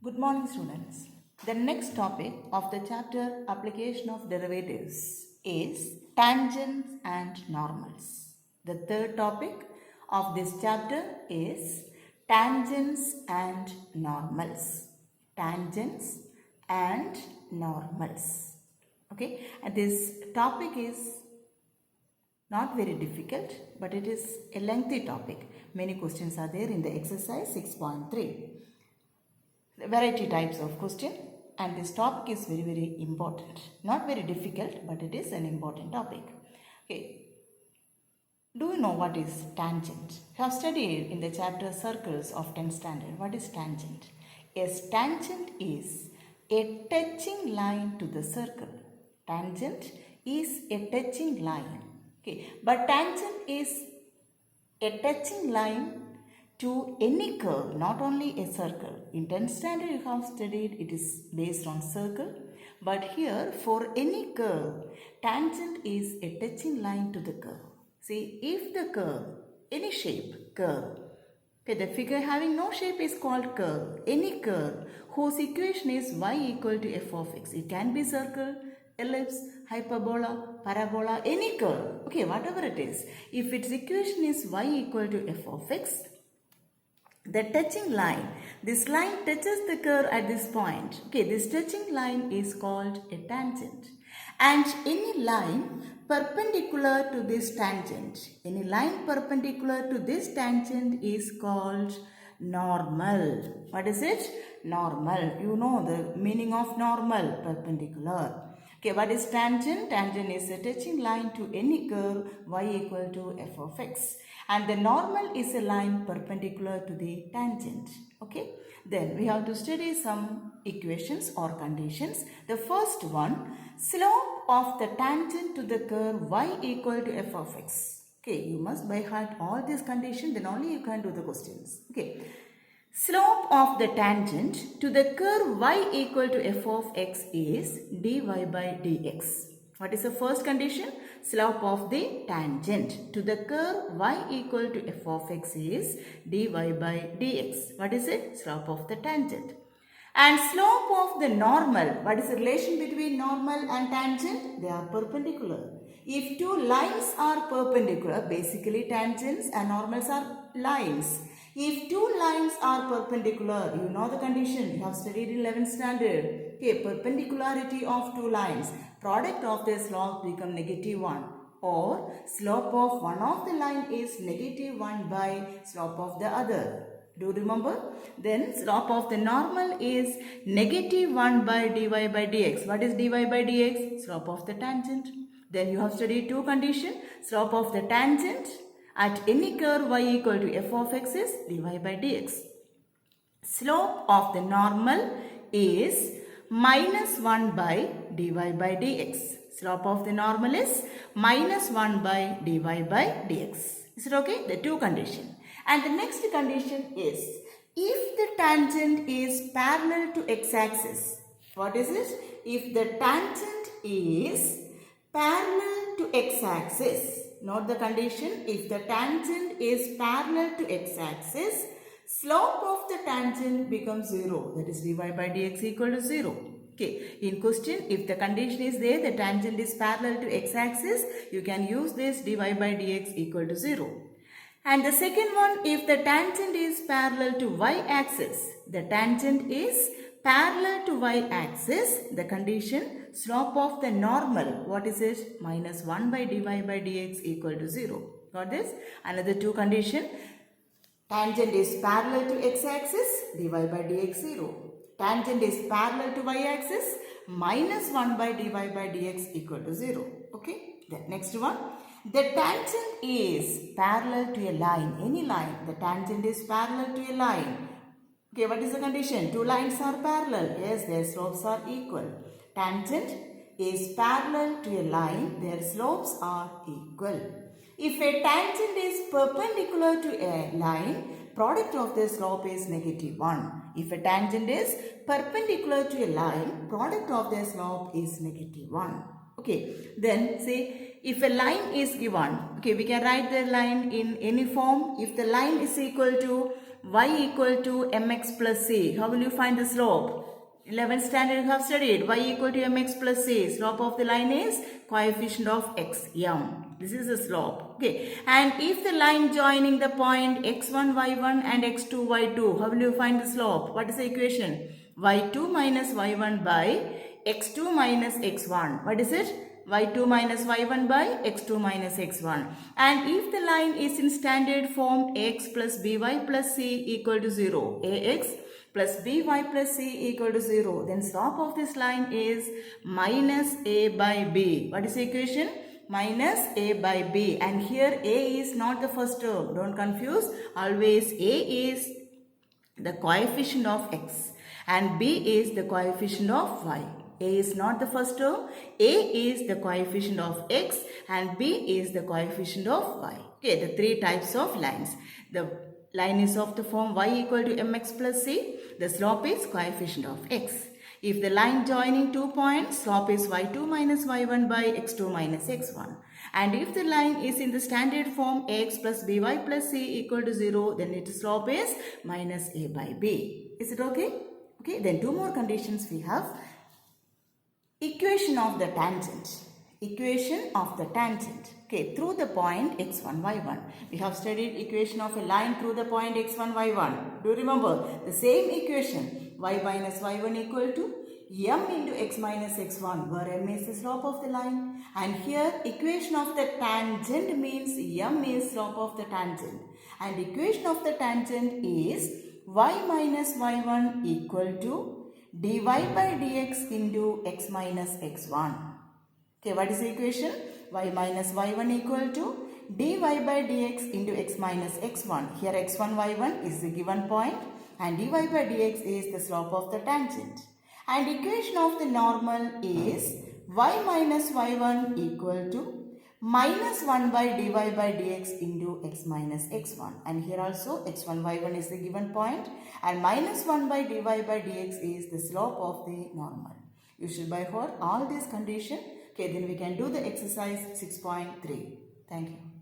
Good morning, students. The next topic of the chapter Application of Derivatives is Tangents and Normals. The third topic of this chapter is Tangents and Normals. Tangents and Normals. Okay, and this topic is not very difficult, but it is a lengthy topic. Many questions are there in the exercise 6.3. Variety types of question, and this topic is very important. Not very difficult, but it is an important topic. Okay, do you know what is tangent? You have studied in the chapter circles of 10th standard. What is tangent? Yes, tangent is a touching line to the circle. Tangent is a touching line. Okay, but tangent is a touching line to any curve, not only a circle. In 10th standard you have studied it is based on circle, but here for any curve, tangent is a touching line to the curve. See, if the curve, any shape, curve, okay, the figure having no shape is called curve. Any curve whose equation is y equal to f of x. It can be circle, ellipse, hyperbola, parabola, any curve. Okay, whatever it is. If its equation is y equal to f of x, the touching line, this line touches the curve at this point. Okay, this touching line is called a tangent. And any line perpendicular to this tangent, any line perpendicular to this tangent is called normal. What is it? Normal. You know the meaning of normal, perpendicular. Okay, what is tangent? Tangent is a touching line to any curve y equal to f of x. And the normal is a line perpendicular to the tangent. Okay, then we have to study some equations or conditions. The first one, slope of the tangent to the curve y equal to f of x. Okay, you must by heart all these conditions, then only you can do the questions. Okay, slope of the tangent to the curve y equal to f of x is dy by dx. What is the first condition? Slope of the tangent to the curve y equal to f of x is dy by dx. What is it? Slope of the tangent. And slope of the normal. What is the relation between normal and tangent? They are perpendicular. If two lines are perpendicular, basically tangents and normals are lines. If two lines are perpendicular, you know the condition, you have studied in 11th standard. Okay, perpendicularity of two lines, product of their slopes become -1, or slope of one of the line is -1 by slope of the other. Do you remember? Then slope of the normal is -1 by dy by dx. What is dy by dx? Slope of the tangent. Then you have studied two conditions. Slope of the tangent at any curve y equal to f of x is dy by dx. Slope of the normal is -1 by dy by dx. Slope of the normal is -1 by dy by dx. Is it okay? The two conditions. And the next condition is, if the tangent is parallel to x-axis. What is it? If the tangent is parallel to x-axis. Note the condition. If the tangent is parallel to x-axis, slope of the tangent becomes 0. That is dy by dx equal to 0. Okay. In question, if the condition is there, the tangent is parallel to x-axis, you can use this dy by dx equal to 0. And the second one, if the tangent is parallel to y-axis, the tangent is parallel to y-axis, the condition, slope of the normal, what is it? -1 by dy by dx equal to 0. Got this? Another two condition, tangent is parallel to x-axis, dy by dx 0. Tangent is parallel to y-axis, -1 by dy by dx equal to 0. Okay? The next one, the tangent is parallel to a line, any line. The tangent is parallel to a line. Okay, what is the condition? Two lines are parallel. Yes, their slopes are equal. Tangent is parallel to a line, their slopes are equal. If a tangent is perpendicular to a line, product of their slope is -1. If a tangent is perpendicular to a line, product of their slope is -1. Okay, then say if a line is given, okay, we can write the line in any form. If the line is equal to y equal to mx plus c. How will you find the slope? 11th standard you have studied. Y equal to mx plus c. Slope of the line is coefficient of x, m. This is the slope. Okay. And if the line joining the point x1, y1 and x2, y2, how will you find the slope? What is the equation? y2 minus y1 by x2 minus x1. What is it? y2 minus y1 by x2 minus x1. And if the line is in standard form ax plus by plus c equal to 0, ax plus by plus c equal to 0, then slope of this line is minus a by b. What is the equation? Minus a by b. And here a is not the first term. Don't confuse. Always a is the coefficient of x and b is the coefficient of y. A is not the first term. A is the coefficient of x and b is the coefficient of y. Okay, the three types of lines. The line is of the form y equal to mx plus c. The slope is coefficient of x. If the line joining 2 points, slope is y2 minus y1 by x2 minus x1. And if the line is in the standard form ax plus by plus c equal to 0, then its slope is minus a by b. Is it okay? Okay, then two more conditions we have. Equation of the tangent. Equation of the tangent. Okay, through the point x1, y1. We have studied equation of a line through the point x1, y1. Do you remember? The same equation, y minus y1 equal to m into x minus x1, where m is the slope of the line. And here equation of the tangent means m is slope of the tangent. And equation of the tangent is y minus y1 equal to dy by dx into x minus x1. Okay, what is the equation? Y minus y1 equal to dy by dx into x minus x1. Here x1, y1 is the given point and dy by dx is the slope of the tangent. And equation of the normal is y minus y1 equal to minus 1 by dy by dx into x minus x1. And here also x1, y1 is the given point and minus 1 by dy by dx is the slope of the normal. You should by heart all these conditions. Okay, then we can do the exercise 6.3. Thank you.